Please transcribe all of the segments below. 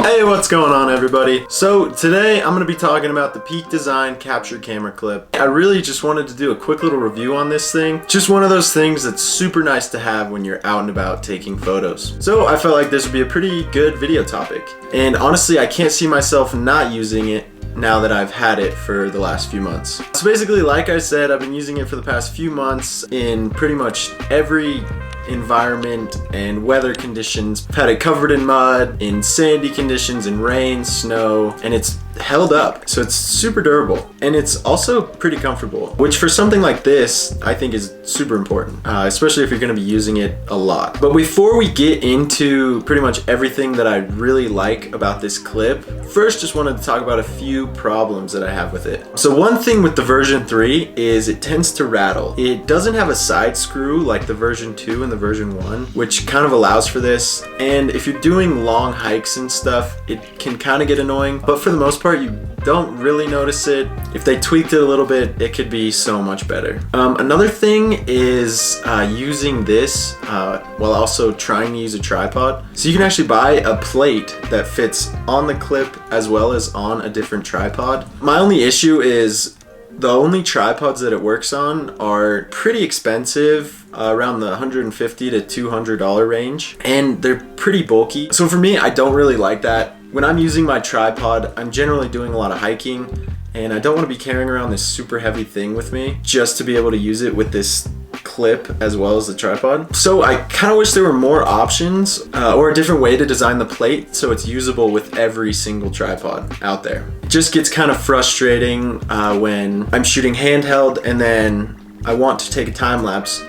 Hey, what's going on, everybody? So today I'm going to be talking about the Peak Design Capture Camera Clip. I really just wanted to do a quick little review on this thing. Just one of those things that's super nice to have when you're out and about taking photos. So I felt like this would be a pretty good video topic. And honestly, I can't see myself not using it now that I've had it for the last few months. So basically, like I said, I've been using it for the past few months in pretty much every environment and weather conditions. I've had it covered in mud, in sandy conditions, in rain, snow, and it's held up. So it's super durable and it's also pretty comfortable, which for something like this I think is super important, especially if you're going to be using it a lot. But before we get into pretty much everything that I really like about this clip, first just wanted to talk about a few problems that I have with it. So one thing with the version 3 is it tends to rattle. It doesn't have a side screw like the version 2 and the version 1, which kind of allows for this. And if you're doing long hikes and stuff, it can kind of get annoying, but for the most part you don't really notice it. If they tweaked it a little bit, it could be so much better. Another thing is using this while also trying to use a tripod. So you can actually buy a plate that fits on the clip as well as on a different tripod. My only issue is the only tripods that it works on are pretty expensive, around the $150 to $200 range, and they're pretty bulky. So for me, I don't really like that. When I'm using my tripod, I'm generally doing a lot of hiking, and I don't want to be carrying around this super heavy thing with me just to be able to use it with this clip as well as the tripod. So I kind of wish there were more options or a different way to design the plate so it's usable with every single tripod out there. It just gets kind of frustrating when I'm shooting handheld and then I want to take a time lapse.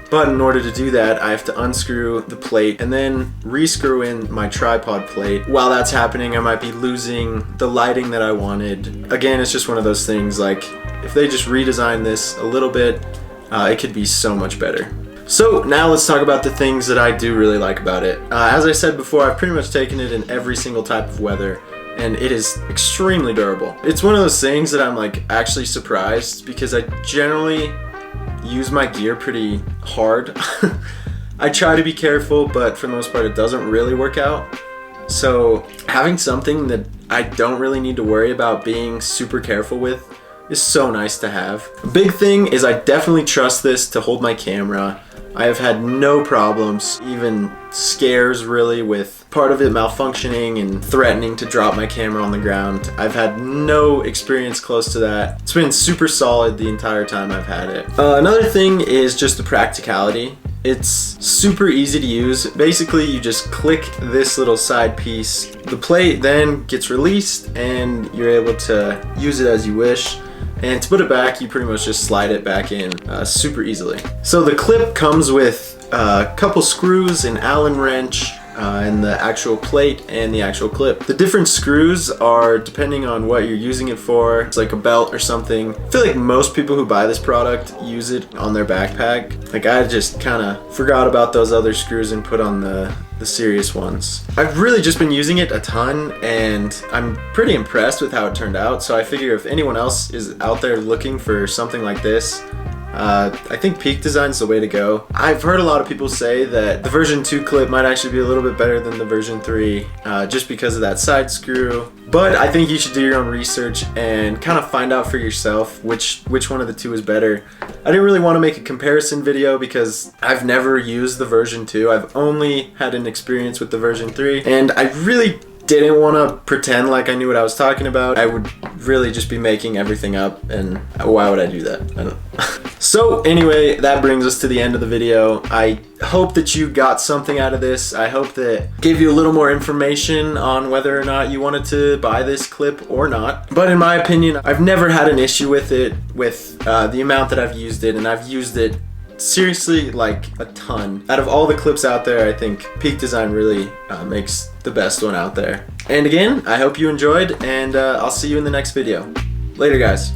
But in order to do that, I have to unscrew the plate and then re-screw in my tripod plate. While that's happening, I might be losing the lighting that I wanted. Again, it's just one of those things, like if they just redesign this a little bit, it could be so much better. So now let's talk about the things that I do really like about it. As I said before, I've pretty much taken it in every single type of weather, and it is extremely durable. It's one of those things that I'm like actually surprised, because I generally use my gear pretty hard. I try to be careful, but for the most part it doesn't really work out. So having something that I don't really need to worry about being super careful with is so nice to have. A big thing is I definitely trust this to hold my camera. I have had no problems, even scares really, with part of it malfunctioning and threatening to drop my camera on the ground. I've had no experience close to that. It's been super solid the entire time I've had it. Another thing is just the practicality. It's super easy to use. Basically, you just click this little side piece. The plate then gets released and you're able to use it as you wish. And to put it back, you pretty much just slide it back in super easily. So the clip comes with a couple screws, an Allen wrench, and the actual plate and the actual clip. The different screws are depending on what you're using it for. It's like a belt or something. I feel like most people who buy this product use it on their backpack. Like I just kind of forgot about those other screws and put on the serious ones. I've really just been using it a ton and I'm pretty impressed with how it turned out. So I figure if anyone else is out there looking for something like this, I think Peak Design is the way to go. I've heard a lot of people say that the version 2 clip might actually be a little bit better than the version 3 just because of that side screw. But I think you should do your own research and kind of find out for yourself which one of the two is better. I didn't really want to make a comparison video because I've never used the version 2. I've only had an experience with the version 3, and I really didn't want to pretend like I knew what I was talking about. I would really just be making everything up, and why would I do that? I don't know. So anyway, that brings us to the end of the video. I hope that you got something out of this. I hope that gave you a little more information on whether or not you wanted to buy this clip or not. But in my opinion, I've never had an issue with it, with the amount that I've used it, and I've used it seriously like a ton. Out of all the clips out there, I think Peak Design really makes the best one out there. And again, I hope you enjoyed, and I'll see you in the next video. Later, guys.